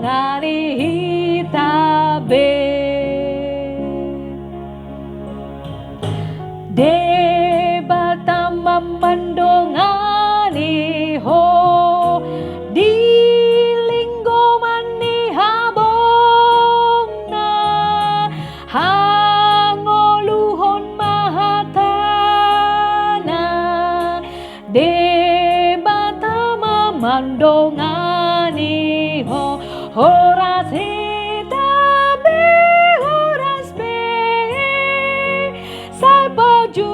mandongani hitabe Debata mandongani ho di linggo mani habongna hangoluhon mahatana Debata mandongani ho horas hitabe horas be sai baju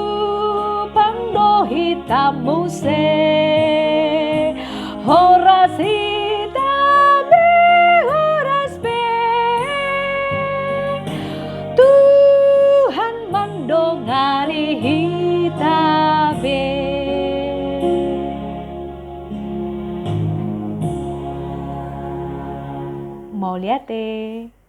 pando hitam muse horas hitabe horas be Tuhan mandongani hitabe mau lihat deh